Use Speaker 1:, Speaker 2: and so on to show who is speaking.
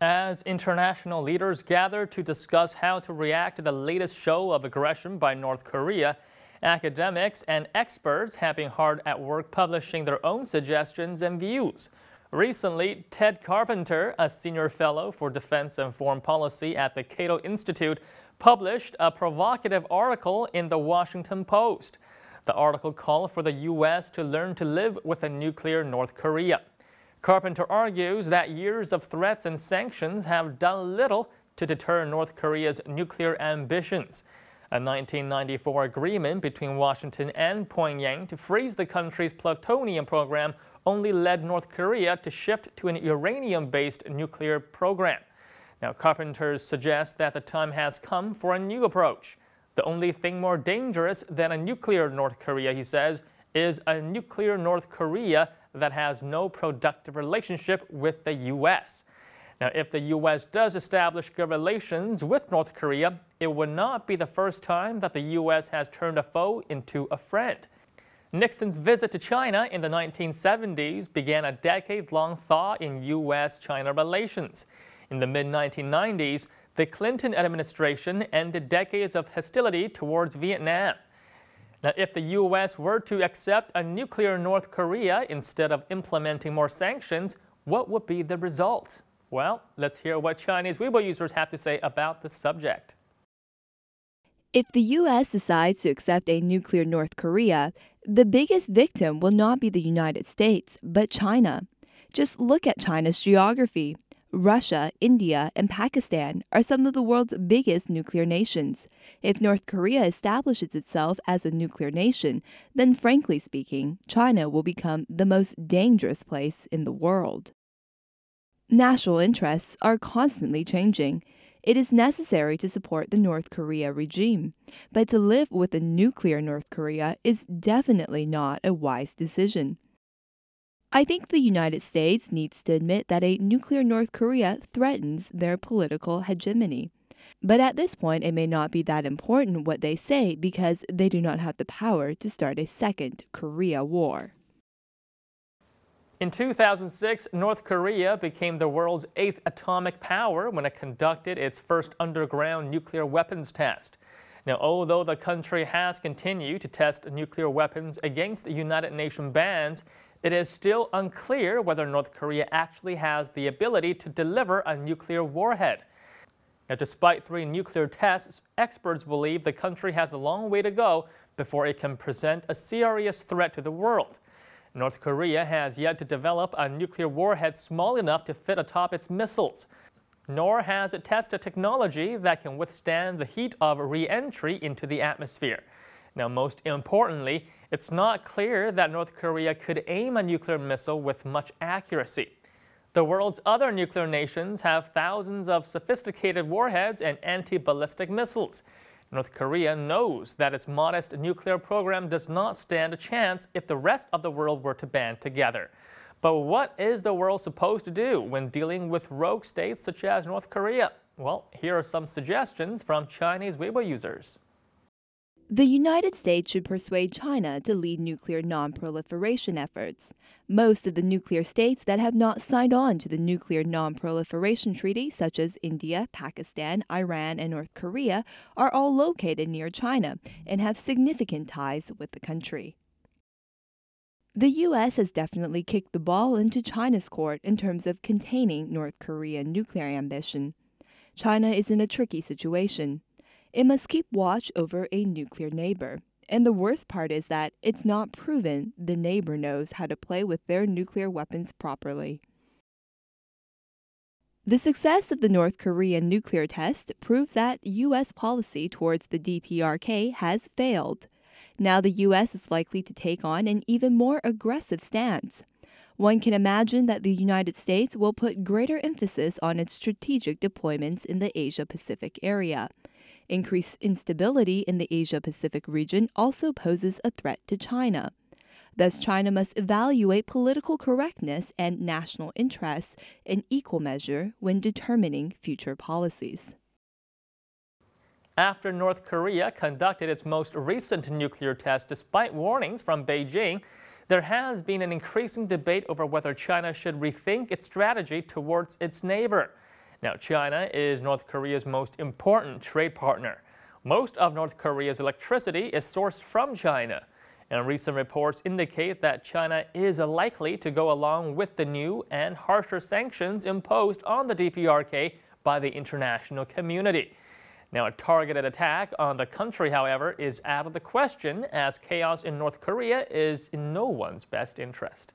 Speaker 1: As international leaders gather to discuss how to react to the latest show of aggression by North Korea, academics and experts have been hard at work publishing their own suggestions and views. Recently, Ted Carpenter, a senior fellow for defense and foreign policy at the Cato Institute, published a provocative article in the Washington Post. The article called for the U.S. to learn to live with a nuclear North Korea. Carpenter argues that years of threats and sanctions have done little to deter North Korea's nuclear ambitions. A 1994 agreement between Washington and Pyongyang to freeze the country's plutonium program only led North Korea to shift to an uranium-based nuclear program. Now, Carpenter suggests that the time has come for a new approach. The only thing more dangerous than a nuclear North Korea, he says, is a nuclear North Korea that has no productive relationship with the U.S. Now, if the U.S. does establish good relations with North Korea, it would not be the first time that the U.S. has turned a foe into a friend. Nixon's visit to China in the 1970s began a decade-long thaw in U.S.-China relations. In the mid-1990s, the Clinton administration ended decades of hostility towards Vietnam. Now, if the U.S. were to accept a nuclear North Korea instead of implementing more sanctions, what would be the result? Well, let's hear what Chinese Weibo users have to say about the subject.
Speaker 2: If the U.S. decides to accept a nuclear North Korea, the biggest victim will not be the United States, but China. Just look at China's geography. Russia, India, and Pakistan are some of the world's biggest nuclear nations. If North Korea establishes itself as a nuclear nation, then frankly speaking, China will become the most dangerous place in the world. National interests are constantly changing. It is necessary to support the North Korea regime, but to live with a nuclear North Korea is definitely not a wise decision. I think the United States needs to admit that a nuclear North Korea threatens their political hegemony. But at this point, it may not be that important what they say because they do not have the power to start a second Korea War.
Speaker 1: In 2006, North Korea became the world's 8th atomic power when it conducted its first underground nuclear weapons test. Now, although the country has continued to test nuclear weapons against the United Nations bans, it is still unclear whether North Korea actually has the ability to deliver a nuclear warhead. Now, despite 3 nuclear tests, experts believe the country has a long way to go before it can present a serious threat to the world. North Korea has yet to develop a nuclear warhead small enough to fit atop its missiles, nor has it tested technology that can withstand the heat of re-entry into the atmosphere. Now, most importantly, it's not clear that North Korea could aim a nuclear missile with much accuracy. The world's other nuclear nations have thousands of sophisticated warheads and anti-ballistic missiles. North Korea knows that its modest nuclear program does not stand a chance if the rest of the world were to band together. But what is the world supposed to do when dealing with rogue states such as North Korea? Well, here are some suggestions from Chinese Weibo users.
Speaker 2: The United States should persuade China to lead nuclear non-proliferation efforts. Most of the nuclear states that have not signed on to the Nuclear Non-Proliferation Treaty, such as India, Pakistan, Iran, and North Korea, are all located near China and have significant ties with the country. The U.S. has definitely kicked the ball into China's court in terms of containing North Korean nuclear ambition. China is in a tricky situation. It must keep watch over a nuclear neighbor. And the worst part is that it's not proven the neighbor knows how to play with their nuclear weapons properly. The success of the North Korean nuclear test proves that U.S. policy towards the DPRK has failed. Now the U.S. is likely to take on an even more aggressive stance. One can imagine that the United States will put greater emphasis on its strategic deployments in the Asia-Pacific area. Increased instability in the Asia-Pacific region also poses a threat to China. Thus, China must evaluate political correctness and national interests in equal measure when determining future policies.
Speaker 1: After North Korea conducted its most recent nuclear test despite warnings from Beijing, there has been an increasing debate over whether China should rethink its strategy towards its neighbor. Now, China is North Korea's most important trade partner. Most of North Korea's electricity is sourced from China. And recent reports indicate that China is likely to go along with the new and harsher sanctions imposed on the DPRK by the international community. Now, a targeted attack on the country, however, is out of the question, as chaos in North Korea is in no one's best interest.